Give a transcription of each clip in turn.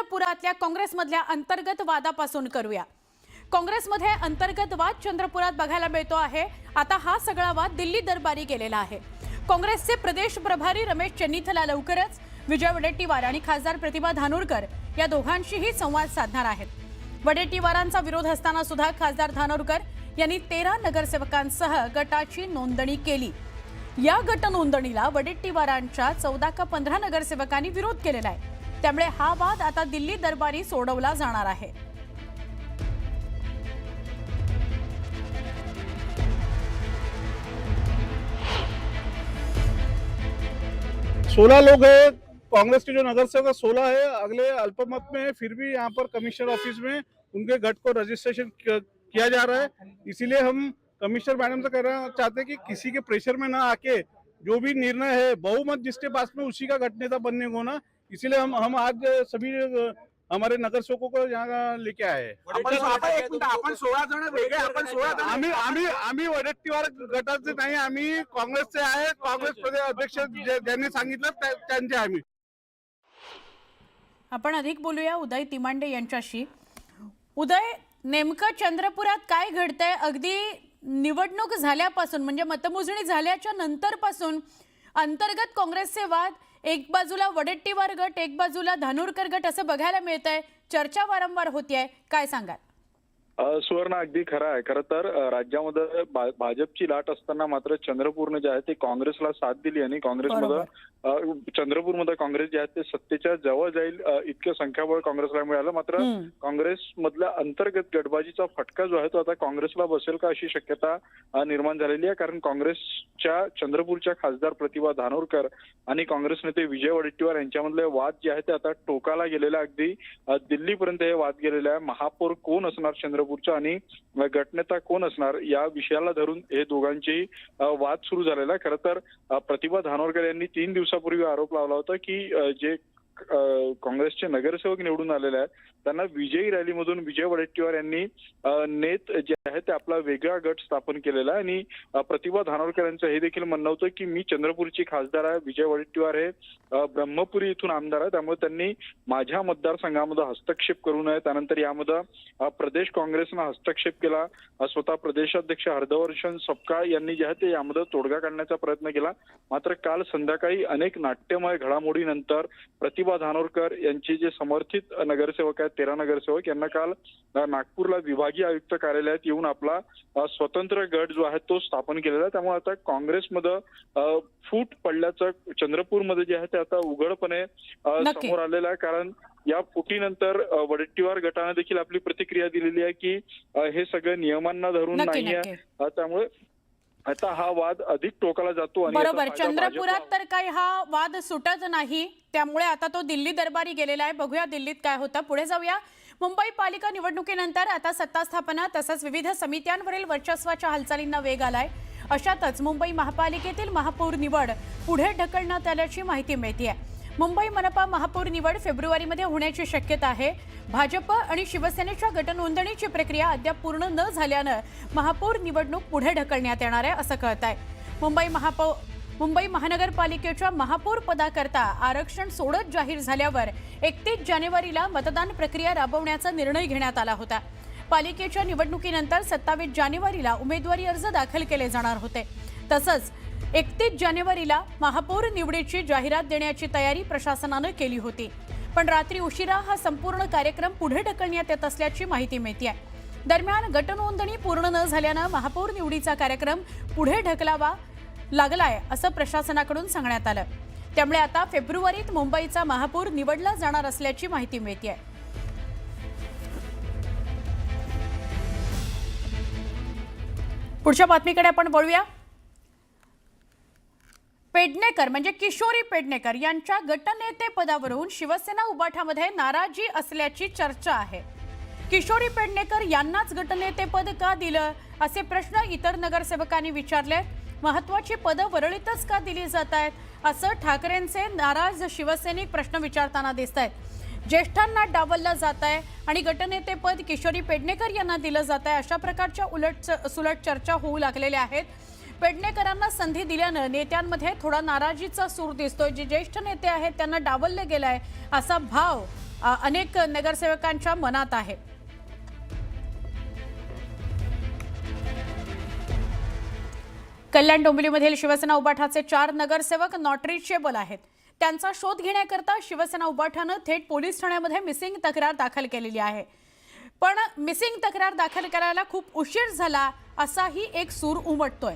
चंद्रपुरातल्या काँग्रेसमधल्या अंतर्गत वादापासून करूया। काँग्रेसमध्ये अंतर्गत वाद चंद्रपुरात बघायला मिळतो आहे। आता हा सगळा वाद दिल्ली दरबारी गेलेला आहे। काँग्रेसचे प्रदेश प्रभारी रमेश चन्नीथला लवकरच विजय वडेट्टीवार आणि खासदार प्रतिभा धानोरकर या दोघांशीही संवाद साधणार आहेत। वडेट्टीवारांचा विरोध असताना सुद्धा खासदार धानोरकर यांनी 13 नगरसेवकांसह गटाची नोंदणी केली। या गट नोंदणीला वडेट्टीवारांच्या 14 का 15 नगरसेवकांनी विरोध केलेला आहे। त्यामुळे हा वाद आता दिल्ली दरबारी सोडवला जाणार आहे। 16 लोग हैं कांग्रेस के जो नगर सेवक 16 है। अगले अल्पमत में फिर भी यहाँ पर कमिश्नर ऑफिस में उनके गट को रजिस्ट्रेशन किया जा रहा है। इसीलिए हम कमिश्नर मैडम से कहना चाहते हैं कि किसी के प्रेशर में ना आके जो भी निर्णय है बहुमत जिसके पास में उसी का गट नेता बनने को ना, इसीलिए हम आज सभी हमारे नगर सेवकों को यहाँ लेके आए आपण 16 जण वेगळे, आपण 16 जण आम्ही वडेट्टीवार गटाचे नाही, आम्ही काँग्रेसचे आहे। काँग्रेस प्रदेश अध्यक्ष ज्यांनी सांगितलं त्यांचे आम्ही। आपण अधिक बोलूया उदय तिमांडे यांच्याशी। उदय, नेमकं चंद्रपुरात काय घडतंय? अगदी निवडणूक झाल्यापासून म्हणजे मतमोजणी झाल्याच्या नंतरपासून अंतर्गत काँग्रेसचे वाद, एक बाजूला वडेट्टीवार गट, एक बाजूला धानोरकर गट असं बघायला मिळतंय। चर्चा वारंवार होतीये, काय सांगाल? सुवर्ण, अगदी खरं आहे। खरं तर राज्यामध्ये भाजपची लाट असताना मात्र चंद्रपूरने जे आहे ते काँग्रेसला साथ दिली आणि काँग्रेसमध्ये चंद्रपूरमध्ये काँग्रेस जे आहे ते सत्तेच्या जवळ जाईल इतकं संख्याबळ काँग्रेसला मिळालं। मात्र काँग्रेसमधल्या अंतर्गत गटबाजीचा फटका जो आहे तो आता काँग्रेसला बसेल का अशी शक्यता निर्माण झालेली आहे। कारण काँग्रेसच्या चंद्रपूरच्या खासदार प्रतिभा धानोरकर आणि काँग्रेस नेते विजय वडेट्टीवार यांच्यामधले वाद जे आहे ते आता टोकाला गेलेले, अगदी दिल्लीपर्यंत हे वाद गेलेले आहे। महापौर कोण असणार चंद्रपूरचा आणि गटनेता कोण असणार या विषयाला धरून हे दोघांची वाद सुरू झालेला आहे। खरं तर प्रतिभा धानोरकर यांनी 3 दिवसापूर्वी आरोप लावला होता की जे काँग्रेसचे नगरसेवक निवडून आलेले आहेत त्यांना विजयी रॅलीमधून विजय वडेट्टीवार यांनी नेत जे आहे ते आपला वेगळा गट स्थापन केलेला आहे। आणि प्रतिभा धानोरकर यांचं हे देखील म्हणणं होतं की मी चंद्रपूरची खासदार आहे, विजय वडेट्टीवार हे ब्रह्मपुरी इथून आमदार आहे, त्यामुळे त्यांनी माझ्या मतदारसंघामध्ये हस्तक्षेप करू नये। त्यानंतर यामध्ये प्रदेश काँग्रेसनं हस्तक्षेप केला। स्वतः प्रदेशाध्यक्ष हरदवर्षण सपकाळ यांनी जे आहे ते यामध्ये तोडगा काढण्याचा प्रयत्न केला। मात्र काल संध्याकाळी अनेक नाट्यमय घडामोडीनंतर प्रतिभा धानोरकर यांचे जे समर्थित नगरसेवक आहेत 13 नगरसेवक यांना काल नागपूरला विभागीय आयुक्त कार्यालयात येऊन आपला स्वतंत्र गट जो आहे तो स्थापन केलेला आहे। त्यामुळे आता काँग्रेसमध्ये फूट पडल्याचं चंद्रपूरमध्ये जे आहे ते आता उघडपणे समोर आलेलं आहे। कारण या फुटीनंतर वडेट्टीवार गटाने देखील आपली प्रतिक्रिया दिलेली आहे की हे सगळं नियमांना धरून नाहीये। त्यामुळे आता हा वाद अधिक टोकाला जातो। आणि बरोबर, चंद्रपुरात तर काही हा वाद सुटत नाही, त्यामुळे आता तो दिल्ली दरबारी गेलेला आहे। बघूया दिल्लीत काय होतं। पुढे जाऊया। मुंबई पालिका निवडणुकीनंतर आता सत्ता स्थापना तसंच विविध समित्यांवरील वर्चस्वाच्या हालचालींना वेग आलाय। अशातच मुंबई महापालिकेतील महापौर निवड पुढे ढकलण्यात आल्याची माहिती मिळतेय। मुंबई मनपा महापौर निवड फेब्रुवारीमध्ये होण्याची शक्यता आहे। भाजप आणि शिवसेनेच्या गटनोंदणीची प्रक्रिया अद्याप पूर्ण न झाल्यानं महापौर निवडणूक पुढे ढकलण्यात येणार आहे असं कळतंय। मुंबई महानगरपालिकेच्या महापौर पदाकरता आरक्षण सोडत जाहीर झाल्यावर 31 जानेवारीला मतदान प्रक्रिया राबवण्याचा निर्णय घेण्यात आला होता। पालिकेच्या निवडणुकीनंतर 27 जानेवारीला उमेदवारी अर्ज दाखल केले जाणार होते। तसंच 31 जानेवारीला महापौर निवडीची जाहिरात देण्याची तयारी प्रशासनानं केली होती, पण रात्री उशिरा हा संपूर्ण कार्यक्रम पुढे ढकलण्यात येत असल्याची माहिती मिळते आहे। दरम्यान गटनोंदणी पूर्ण न झाल्यानं महापौर निवडीचा कार्यक्रम पुढे ढकलावा लागलाय असं प्रशासनाकडून सांगण्यात आलं। त्यामुळे आता फेब्रुवारीत मुंबईचा महापौर निवडला जाणार असल्याची माहिती मिळते आहे। पुढच्या बातमीकडे आपण वळूया। पेडणेकर म्हणजे किशोरी पेडणेकर यांच्या गटनेते पदावरून शिवसेना उबाठामध्ये नाराजी असल्याची चर्चा आहे। किशोरी पेडणेकर यांनाच गटनेतेपद का दिलं असे प्रश्न इतर नगरसेवकांनी विचारले। महत्त्वाची पदं वरळीतच का दिली जात आहेत असं ठाकरेंचे नाराज शिवसैनिक प्रश्न विचारताना दिसत आहेत। ज्येष्ठांना डावललं जात आहे आणि गटनेतेपद किशोरी पेडणेकर यांना दिलं जात आहे अशा प्रकारच्या उलट चर्चा होऊ लागलेल्या आहेत। पेडणेकरांना संधी दिल्यानं नेत्यांमध्ये थोडा नाराजीचा सूर दिसतोय। जे ज्येष्ठ नेते आहेत त्यांना डावलले गेलाय असा भाव अनेक नगरसेवकांच्या मनात आहे. कल्याण डोंबिवलीमधील शिवसेना उबाठाचे 4 नगरसेवक नॉट रिचेबल आहेत. त्यांचा शोध घेण्याकरता शिवसेना उबाठानं थेट पोलीस ठाण्यामध्ये मिसिंग तक्रार दाखल केलेली आहे. पण मिसिंग तक्रार दाखल करायला खूप उशीर झाला असाही एक सूर उमटतोय.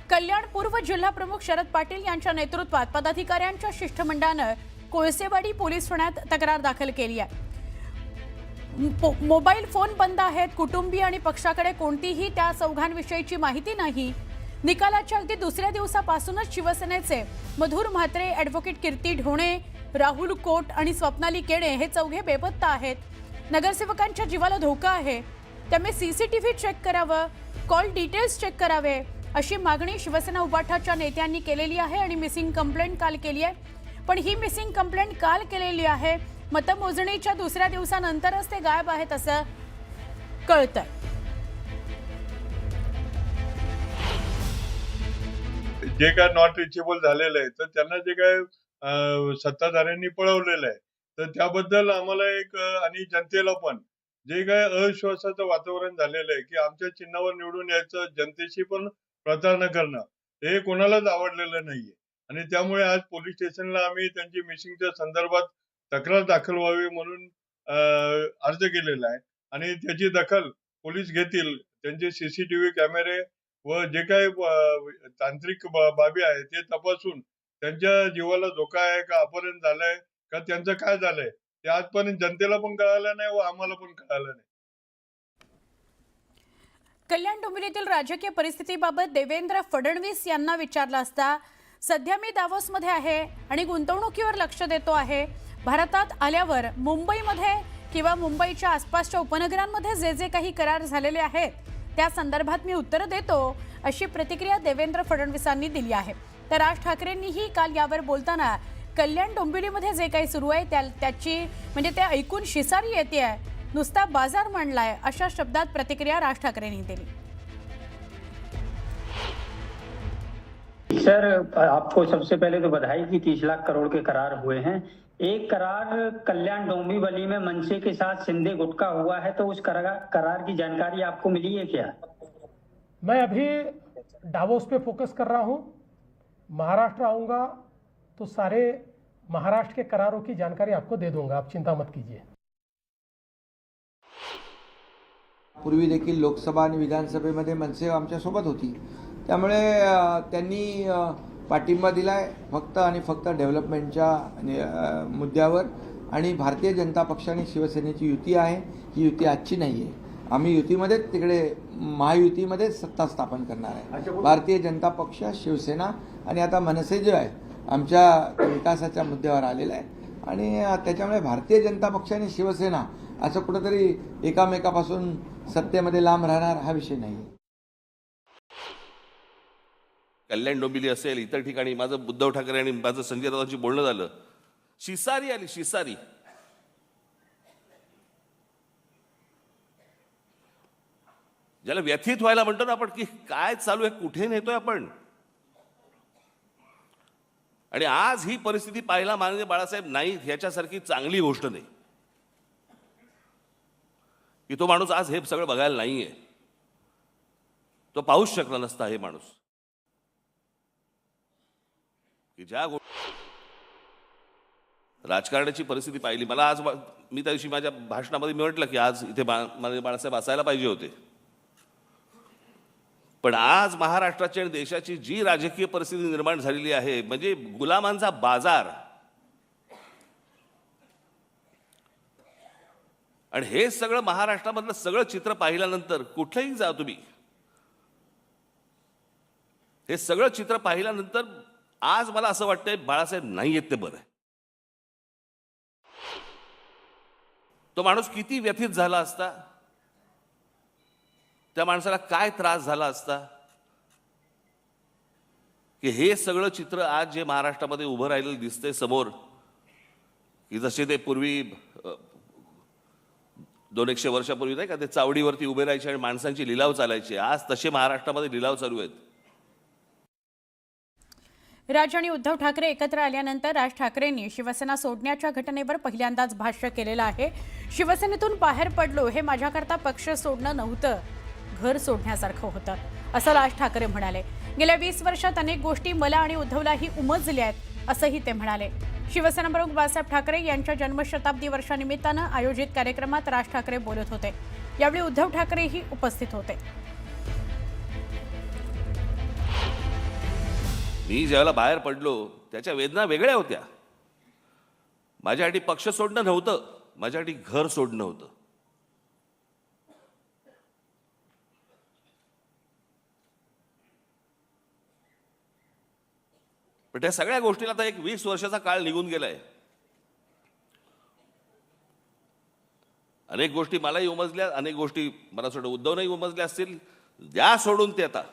कल्याण पूर्व जिल्हा प्रमुख शरद पाटील यांच्या नेतृत्वात पदाधिकाऱ्यांच्या शिष्टमंडळानं कोळसेवाडी पोलीस ठाण्यात तक्रार दाखल केली आहे. मोबाईल फोन बंद आहेत. कुटुंबीय आणि पक्षाकडे कोणतीही त्या चौघांविषयीची माहिती नाही. निकालाच्या अगदी दुसऱ्या दिवसापासूनच शिवसेनेचे मधुर म्हात्रे, ॲडव्होकेट कीर्ती ढोणे, राहुल कोट आणि स्वप्नाली केणे हे चौघे बेपत्ता आहेत. नगरसेवकांच्या जीवाला धोका आहे. त्यामुळे सीसीटीव्ही चेक करावं, कॉल डिटेल्स चेक करावे अशी मागणी शिवसेना उबाठाच्या नेत्यांनी केलेली आहे आणि मिसिंग कंप्लेंट काल केली आहे. पण ही मिसिंग कंप्लेंट काल केलेली आहे. मतमोजणीच्या दुसऱ्या दिवसानंतरच ते गायब आहेत असं कळतंय. जे काय नॉट रिचेबल झालेलं आहे तर त्यांना जे काय सत्ताधाऱ्यांनी पळवलेलं आहे तर त्याबद्दल आम्हाला एक आणि जनतेला पण जे काय अविश्वासाचं वातावरण झालेलं आहे की आमच्या चिन्हावर निवडून यायचं, जनतेशी पण प्रतारणा करणं हे कोणालाच आवडलेलं नाहीये. आणि त्यामुळे आज पोलीस स्टेशनला आम्ही त्यांची मिसिंगच्या संदर्भात तक्रार दाखल व्हावी म्हणून अर्ज केलेला आहे. आणि त्याची दखल पोलीस घेतील. त्यांचे सीसीटीव्ही कॅमेरे व जे काही तांत्रिक बाबी आहेत ते तपासून त्यांच्या जीवाला धोका आहे का, अपहरण झालंय का, त्यांचं काय झालंय ते आजपर्यंत जनतेला पण कळालं नाही व आम्हाला पण कळालं नाही. कल्याण डोंबिवलीतील राजकीय परिस्थितीबाबत देवेंद्र फडणवीस यांना विचारलं असता सध्या मी दावोसमध्ये आहे आणि गुंतवणुकीवर लक्ष देतो आहे. भारतात आल्यावर मुंबईमध्ये किंवा मुंबईच्या आसपासच्या उपनगरांमध्ये जे जे काही करार झालेले आहेत त्या संदर्भात मी उत्तर देतो अशी प्रतिक्रिया देवेंद्र फडणवीसांनी दिली आहे. तर राज ठाकरेंनीही काल यावर बोलताना कल्याण डोंबिवलीमध्ये जे काही सुरू आहे त्याची म्हणजे ते ऐकून शिसारी येते आहे, नुसता बाजार मांडलाय अशा शब्दात प्रतिक्रिया राज ठाकरेंनी दिली. सर, आपको सबसे पहले तो बधाई कि 30 लाख करोड़ के करार हुए हैं. एक करार कल्याण डोंबिवली में मनसे के साथ सिंधे गुट का हुआ है, तो उस करार की जानकारी आपको मिली है क्या? मैं अभी डावोस पे फोकस कर रहा हूं. महाराष्ट्र आऊंगा तो सारे महाराष्ट्र के करारों की जानकारी आपको दे दूंगा, आप चिंता मत कीजिए. पूर्वी देखील लोकसभा आणि विधानसभेमध्ये मनसे आमच्या सोबत होती. त्यामुळे त्यांनी पाठिंबा दिलाय फक्त आणि फक्त डेव्हलपमेंटच्या मुद्द्यावर. आणि भारतीय जनता पक्ष आणि शिवसेनेची युती आहे, ही युती आजची नाही आहे. आम्ही युतीमध्ये तिकडे महायुतीमध्ये सत्ता स्थापन करणार आहे. भारतीय जनता पक्ष, शिवसेना आणि आता मनसे जे आहे आमच्या विकासाच्या मुद्द्यावर आलेला आहे. आणि त्याच्यामुळे भारतीय जनता पक्ष आणि शिवसेना असं कुठंतरी एकामेकापासून सत्तेमध्ये लांब राहणार हा विषय नाही. कल्याण डोंबिवली असेल, इतर ठिकाणी माझं उद्धव ठाकरे आणि माझं संजय राऊतांची बोलणं झालं. शिसारी आली, शिसारी. ज्याला व्यथित व्हायला म्हणतो ना आपण की काय चालू आहे, कुठे नेतोय आपण. आणि आज ही परिस्थिती पाहायला माननीय बाळासाहेब नाईक ह्याच्यासारखी चांगली गोष्ट नाही की तो माणूस आज हे सगळं बघायला नाहीये. तो पाहूच शकला नसता हे माणूस की ज्या राजकारणाची परिस्थिती पाहिली. मला आज मी त्या दिवशी माझ्या भाषणामध्ये मी म्हटलं की आज इथे माननीय बाळासाहेब असायला पाहिजे होते. पण आज महाराष्ट्राची आणि देशाची जी राजकीय परिस्थिती निर्माण झालेली आहे म्हणजे गुलामांचा बाजार. आणि हे सगळं महाराष्ट्रामधलं सगळं चित्र पाहिल्यानंतर कुठेही जा तुम्ही, हे सगळं चित्र पाहिल्यानंतर आज मला असं वाटतंय बाळासाहेब नाही येत ते बरं. तो माणूस किती व्यथित झाला असता, त्या माणसाला काय त्रास झाला असता की हे सगळं चित्र आज जे महाराष्ट्रामध्ये उभं राहिलेलं दिसतंय समोर, की जसे ते पूर्वी 200-100 वर्षापूर्वी नाही का ते चावडीवरती उभे राहायचे आणि माणसांची लिलाव चालायचे, आज तसे महाराष्ट्रामध्ये लिलाव चालू आहेत. राज आणि उद्धव ठाकरे एकत्र आल्यानंतर राज ठाकरेंनी शिवसेना सोडण्याच्या घटनेवर पहिल्यांदाच भाष्य केलेलं आहे. शिवसेनेतून बाहेर पडलो हे माझ्याकरता पक्ष सोडणं नव्हतं, घर सोडण्यासारखं होतं, असं राज ठाकरे म्हणाले. गेल्या 20 वर्षात अनेक गोष्टी मला आणि उद्धवलाही उमजल्या आहेत, असंही ते म्हणाले. शिवसेना प्रमुख बाळासाहेब ठाकरे यांच्या जन्मशताब्दी वर्षानिमित्तानं आयोजित कार्यक्रमात राज ठाकरे बोलत होते. यावेळी उद्धव ठाकरेही उपस्थित होते. मी ज्यावेळेला बाहेर पडलो त्याच्या वेदना वेगळ्या होत्या. माझ्यासाठी पक्ष सोडणं नव्हतं, माझ्यासाठी घर सोडणं होतं. पण त्या सगळ्या गोष्टीला आता एक 20 वर्षाचा काळ निघून गेलाय. अनेक गोष्टी मलाही उमजल्या, अनेक गोष्टी मला सोडून उद्धवनंही उमजल्या असतील. द्या सोडून ते आता.